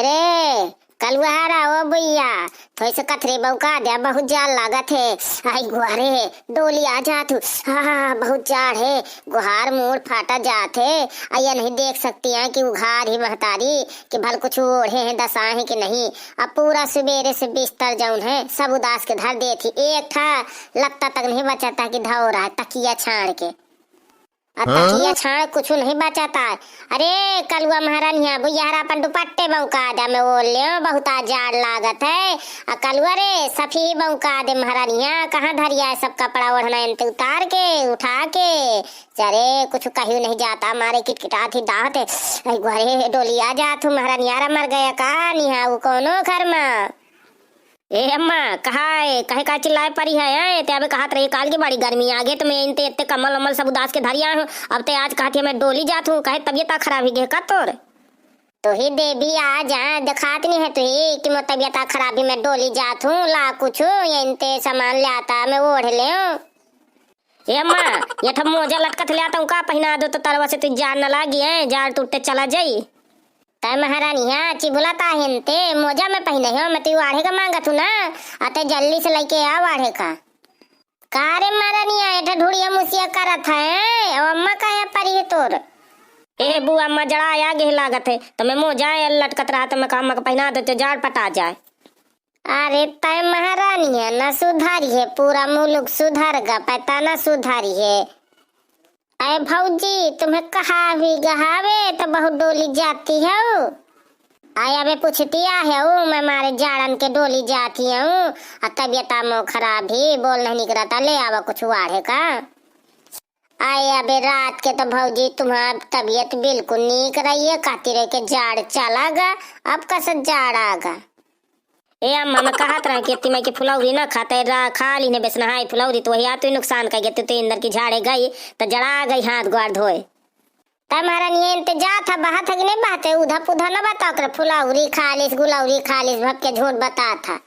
अरे कलुहारा ओ भैया थोड़ी से कथरे बौका दे, बहुत जाड़ लागत है। आई गुहारे डोली आ जा तू। हाँ बहुत जाड़ है, गुहार मोड़ फाटा जात है। आया नहीं देख सकती है कि उघार ही महतारी कि भल कुछ ओढ़े हैं दशा है कि नहीं। अब पूरा सवेरे से बिस्तर जौन है सब उदास के धर दे थी, एक था लगता तक नहीं बचाता कि धो रहा है तकिया छाड़ के। तकिया छाड़ कुछ नहीं बचाता। अरे कलुआ महारानिया बुझारा अपन दुपट्टे बौका दे, मैं बोल लियो बहुत जाड़ लागत है। कलुआ रे सफी बौका दे महारानिया, कहाँ धरिया है सब कपड़ा ओढ़ना उतार के उठा के। चरे कुछ कहीं नहीं जाता, मारे किटकिटा थी दाहत है। घरे डोली आ जा तू महारानियारा मर गया का निहा वो कोनो घर में। ए अम्मा कहा है कहे का चिल्लाए परी है ते अबे कहत रही काल की बड़ी गर्मी आ गई तो मैं इनते इतने कमल अमल सब उदास के धरिया हूँ। अब ते आज कहती है मैं डोली जात हूँ, कहे तबियत खराब ही गए का तोर तो ही दे भी आ जा दिखात नहीं है तो ही कि मैं तबियत खराब ही मैं डोली जात हूँ। ला कुछ इनते सामान ले आता मैं ओढ़ ले। ए अम्मा ये ठम मोजा लटकत ले आता हूँ का पहना दो तो तरवा से तू जान न लागी है, जाड़ टूटते चला जाई। तय महारानिया चिबुलाता हिंते मोजा में पहने हो, मैं तू वाढ़े का मांगा तू ना आते जल्दी से लेके आ वाढ़े का। कारे महारानिया एठा ढूढ़िया मुसिया करत है और अम्मा का है परी है तोर। ए बुआ अम्मा जड़ा आया गे लागत है तो मैं मोजा लटकत रहा तो मैं अम्मा का पहना दो तो जाड़ पटा जाए। अरे तय महारानिया न सुधारी है, पूरा मुल्क सुधरगा पता न सुधारी है। अरे भौजी तुम्हें कहा भी गहावे तो बहुत डोली जाती है। आया बे पूछती है मैं मारे जाड़न के डोली जाती हूँ, तबियत मो खराब ही बोल नहीं निकलता ले आवा कुछ वाढ़े का। आया बे रात के तो भौजी तुम्हारी तबियत बिल्कुल नीक रही है, कहती रही के जाड़ चलागा अब कैसे जाड़ आगा। ए अम्मा मैं कहत रहा कि मैं की फुलौरी ना खाते खा ली ने बेसना हाई फुलौरी तो वही आते नुकसान कर गए तो इंदर की झाड़े गई तो जड़ा गई हाथ ग्वार धोए। तुम्हारा नियम ते जा था बात है कि नहीं बात है उधा पुधा ना बताओ कर फुलौरी खालिस गुलौरी खालिस भब के झूठ बता था।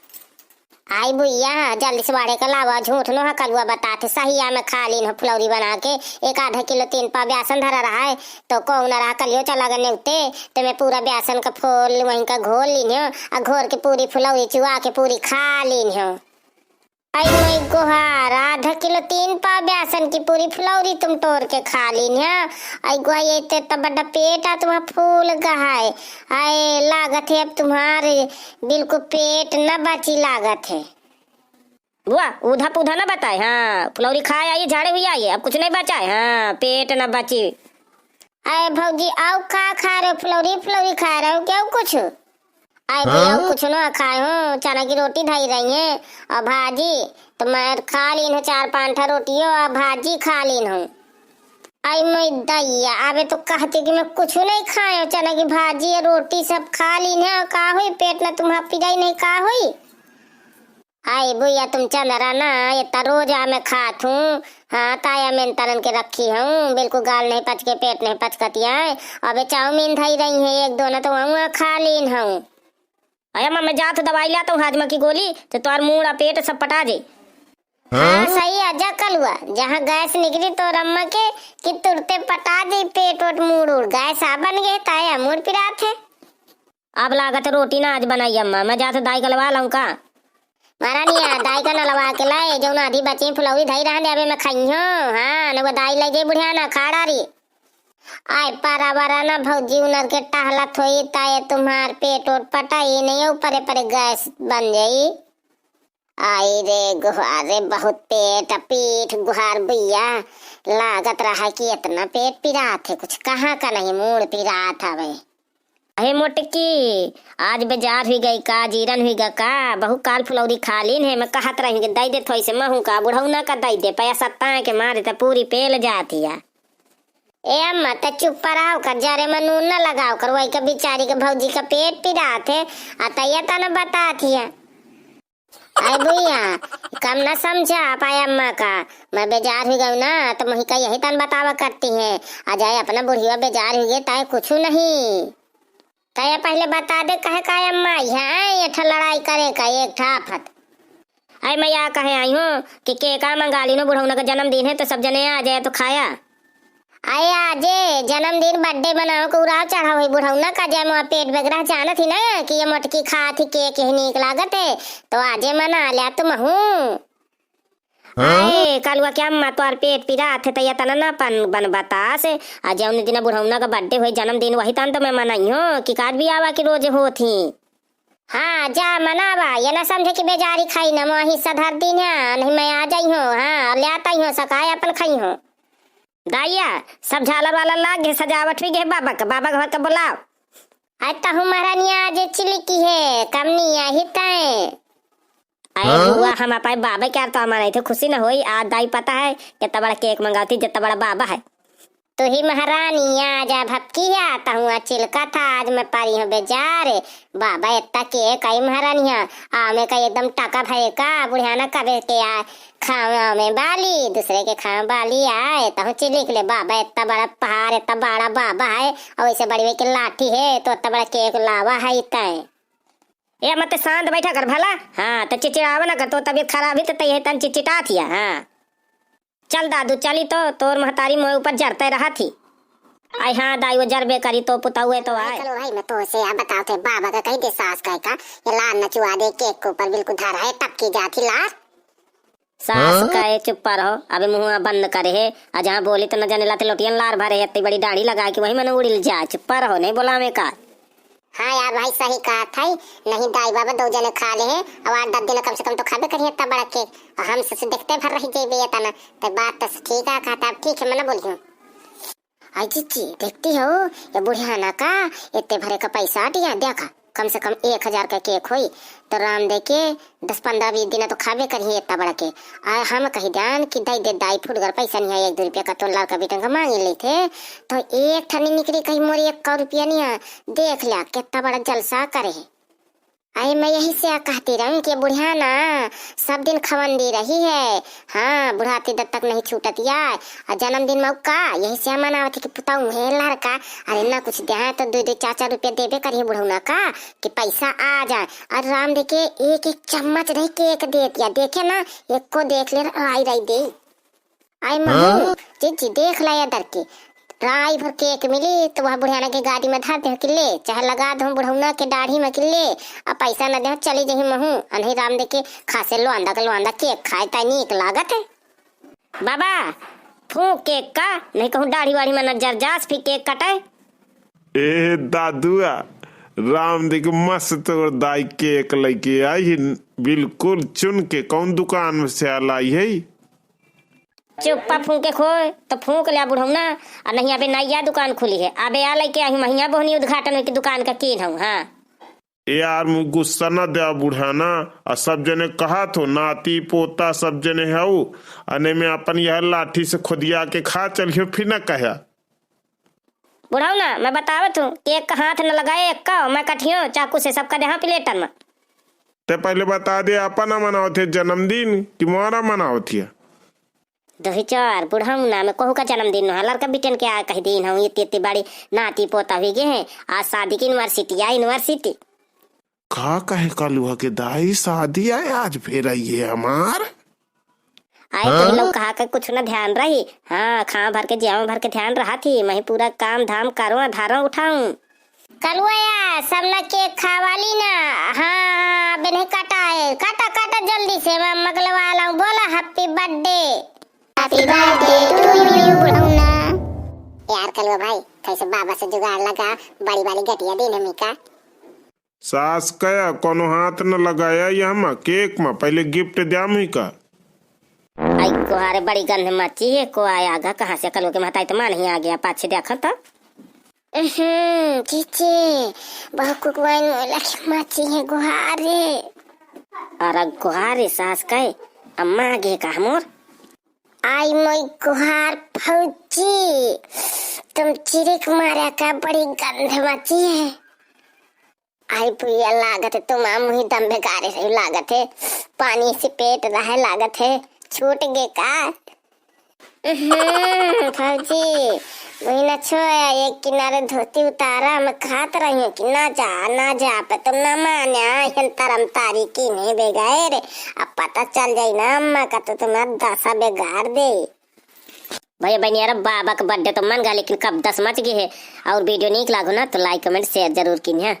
आई भैया जल्दी से वाड़े का लावा झूठ नो कलुआ बताते सही में खा ली फुलौरी बना के 1 आधा किलो 3 पा बेसन धरा रहा है तो कौन रहा कलियो चला गने उते तो मैं पूरा बेसन का फोल वहीं का घोल ली और घोर के पूरी फुलौरी चुआ के पूरी खा ली हूँ। आई मैं गुहार आधा किलो 3 पा बेसन की पूरी फुलौरी तुम तोड़ के खा ली आई गुहा ये तो बड़ा पेट आ तुम्हारा फूल गहाए। आए लागत है अब तुम्हारे बिल्कुल पेट न बची लागत है। बुआ उधा पुधा न बताए, हाँ फुलौरी खाए आइए झाड़े हुई आइए अब कुछ नहीं बचाए, हाँ पेट न बची। अरे भौजी आओ खा रहे हो फुलौरी फुलौरी खा रहे हो क्या कुछ। आए भैया कुछ ना खाए हूँ, चना की रोटी धाई रही है और भाजी तो मैं खा ली हूँ 4-5 रोटियों और भाजी खा ली हूँ। आई मैं दैया अबे तो कहती कि मैं कुछ नहीं खाए चना की भाजी और रोटी सब खा ली है का हुई पेट में तुम्हारा पिजाई नहीं का हुई। आई भैया तुम चंदरा ना ये रोज मैं खात हूँ, हाँ ताया मैं तरन के रखी हूँ बिल्कुल गाल नहीं पच के पेट नहीं पचकतिया है। अबे चाउमीन धाई रही है 1-2 ना तो वहाँ खा ली हूँ। अया मैं जात दवाई लाता हूँ हाजमा की गोली तो तुम्हार मुंह पेट सब पटा दे। हाँ सही आजा कलुआ जहाँ गैस निकली तो अम्मा के कि तुरते पटा दे पेट वोट मुड़ उड़ गैस आ बन गए ताया मुड़ पिरा थे। अब लागत रोटी ना आज बनाई अम्मा मैं जात दाई का लवा लाऊं का। महारानिया दाई का ना लवा के लाए जो आधी बची फुलौरी धाई रहा अबे मैं खाई हूँ। हाँ न वो दाई लगे बुढ़िया ना खाड़ा रही। आय पारा बारा ना भौजी उनर के टहलत होई ताए तुम्हार पेट और पटाई नहीं ऊपर पर गैस बन जाई। आई रे गुहारे बहुत पेट पीठ गुहार भैया लागत रहा कि इतना पेट पिरा थे कुछ कहाँ का नहीं मूड पिरा था भाई। अरे मोटकी आज बाजार हुई गई का जीरन हुई गा का बहु काल फुलौरी खा लीन है मैं कहत रही दई दे थोड़ी से महू का बुढ़ौना का दई दे पैसा सत्ता के मारे तो पूरी पेल जाती है। ए अम्मा तो चुप रहो कर जरे में नून न लगाओ कर वही का बिचारी के भौजी का पेट पिरा थे अतैया तो न बता थी। अरे भैया कम न समझा पाए अम्मा का मैं बेजार हो गई ना तो वही का यही तन बतावा करती है आ जाए अपना बुढ़िया बेजार हो गए ताए कुछ नहीं ताया पहले बता दे कहे का अम्मा यहाँ ये लड़ाई करे का एक ठाफत। अरे मैं यहाँ कहे आई हूँ कि का मंगा ली नो बुढ़ौना का जन्मदिन है तो सब जने आ जाए तो खाया। आए आजे जन्मदिन बर्थडे बनाओ को उड़ाव चढ़ा हुई बुढ़ौना का जय मोह पेट बेगरा जाना थी ना कि ये मटकी खा थी केक ही नीक लागत है तो आजे मना लिया तुम हूँ। आए कलुआ क्या अम्मा तोर पेट पिरा थे तैया तना ना बन बता से आज उन दिन बुढ़ौना का बर्थडे हुई जन्मदिन वही तन तो मैं मनाई हूँ कि काट भी आवा की रोज हो थी। हाँ जा मनावा ये ना समझे कि बेजारी खाई ना मोह हिस्सा धर दी नहीं मैं आ जाई हूँ। हाँ ले आता ही हूँ सकाय अपन खाई हूँ। दाइया सब झालर वाला लाग गए सजावट भी गए बाबा का घर का बुलाओ। आता हूँ महारानिया आज चिली की है कम नहीं आई तय। अरे बुआ हम आप बाबा क्या तो हमारे थे खुशी न हुई आज दाई पता है कितना बड़ा केक मंगाती जितना बड़ा बाबा है। तो ही महारानी आज भपकी है आता हूँ चिलका था आज मैं पारी हूँ बेजार बाबा इतना केक आई महारानिया आमे का एकदम टाका भाई का बुढ़ियाना कबे के आ खावा में बाली दूसरे के खावा बाली आए तो चिली के लिए बाबा इतना बड़ा पहाड़ इतना बड़ा बाबा है और वैसे बड़ी की लाठी है तो इतना बड़ा केक लावा है इतना ये मत शांत बैठा कर भला। हाँ तो चिचिड़ावा ना कर तो तबीयत खराब ही तो तय तन चिचिटा थी। हाँ चल दादू चली तो तोर महतारी मोए ऊपर जरते रहा थी। आई हाँ दाई वो जरबे करी तो पुता हुए तो आए। चलो भाई मैं तो से आप बताओ थे बाबा का कही दे सास का ये लाल नचुआ दे केक के ऊपर बिल्कुल धरा है टपकी जाती लाल सास कहे चुप पर रहो अबे मुंह बंद करे है आज हाँ बोली तो न जाने लाते लोटियन लार भरे इतनी बड़ी दाढ़ी लगा के वही मैंने उड़िल जा चुप पर रहो नहीं बोला मैं का। हाँ यार भाई सही कहा था नहीं दाई बाबा दो जने खा ले हैं और 8-10 दिन कम से कम तो खाबे करिए इतना बड़ा केक और हम से देखते भर रही जेबे ये तना तो बात तो ठीक है खाता ठीक है मैं ना बोली हूँ। आई जीजी देखती हो ये बुढ़ियाना का इतने भरे का पैसा दिया देखा कम से कम 1000 का केक हुई तो राम दे के 10-15-20 दिन तो खाबे करिए इतना बड़ा के हम कही ध्यान कि दे दाई फुटगर पैसा नहीं है 1-2 रुपया का तो लड़का बेटन का मांग ले थे तो एक ठनी निकली कहीं मोरी 1 रुपया नहीं है देख लिया कितना बड़ा जलसा करे। अरे मैं यही से कहती रहूं कि बुढ़िया ना सब दिन खवन दे रही है। हाँ बुढ़ाती दत्त तक नहीं छूटती यार और जन्मदिन मौका यही से मनावती कि पुताऊ है लड़का अरे ना कुछ दे तो 2-4 रुपया देवे करिए बुढ़ौना का कि पैसा आ जाए और राम देखे एक चम्मच नहीं केक दे दिया देखे ना एक को देख ले आई रही दे आई महू जी देख ला डर के राई भर केक मिली तो वह बुढ़ियाना की गाड़ी में धर दे कि ले चाहे लगा दो बुढ़ौना के दाढ़ी में कि ले अब पैसा न दे चली जही महू अनही राम दे के खासे लोंदा केक खाए ता नीक लागत है। बाबा फूक केक का नहीं कहूँ दाढ़ी वाड़ी में नजर जास फिर केक कटे। ए दादुआ राम दे के मस्त और दाई केक लेके आई बिल्कुल चुन के कौन दुकान में से लाई है। चुप्पा फूके खोए तो फूक लिया बुढ़ौना और नहीं अबे नया दुकान खुली है अबे आ लेके आई महिया बोहनी उद्घाटन की दुकान का कीन हूँ। हाँ यार मुझे गुस्सा न दे बुढ़ाना और सब जने कहा तो नाती पोता सब जने है अने में अपन यह लाठी से खुदिया के खा चलियो फिर न कहा बुढ़ौना मैं बतावत हूँ केक का हाथ न लगाए एक का मैं कटियो चाकू से सबका दे प्लेटन में ते पहले बता दे अपना मनाओ थे जन्मदिन कि मोरा मनाओ थे 2004 बुढ़ौना में कहू का जन्मदिन है लड़का बिटन के आ कही दिन हूँ इतनी बड़ी नाती पोता हुई गए हैं आज शादी की यूनिवर्सिटी का कहे कलुआ के दाई शादी आए आज फिर आई है हमार आए तो लोग कहा कर कुछ न ध्यान रही। हाँ खां भर के जियाओ भर के ध्यान रहा थी मैं पूरा काम धाम करूँ धारा उठाऊं कलुआ यार सब न केक खावाली ना। हाँ बिन काटा है काटा जल्दी से मैं मगलवा लाऊं बोला हैप्पी बर्थडे टू यू बुढ़ौना। यार कलुआ भाई कैसे बाबा से जुगाड़ लगा बड़ी वाली गटिया देने में का सास कया कोनो हाथ न लगाया यहाँ केक में पहले गिफ्ट दिया ही का आई गुहारे बड़ी गंध मची है को आया गा कहाँ से कलुआ के महताई तो मान ही आ गया पाछे देखा था चीचे बहुत कुकवाइन लखी मची है गुहारे अरे गुहारे सास कहे अम्मा आगे का मोर आई मोई गुहार फौजी तुम चिरिक मारा का बड़ी गंध मची है। आई पुया लागत है तुम मुही दम बेगारे रही लागत है पानी से पेट रहा लागत है छूट गे का फौजी वही न छोया एक किनारे धोती उतारा मैं खात रही हूँ कि ना जा पर तुम ना मान्या तरम तारी की नहीं बेगाए रे अब पता चल जाये ना अम्मा का तो तुम्हारा दशा बेगार दे। भैया बहनी यार बाबा का बर्थडे तो मन गया, लेकिन कब 10 मच गए है। और वीडियो नीक लागो ना तो लाइक कमेंट शेयर जरूर कीन है।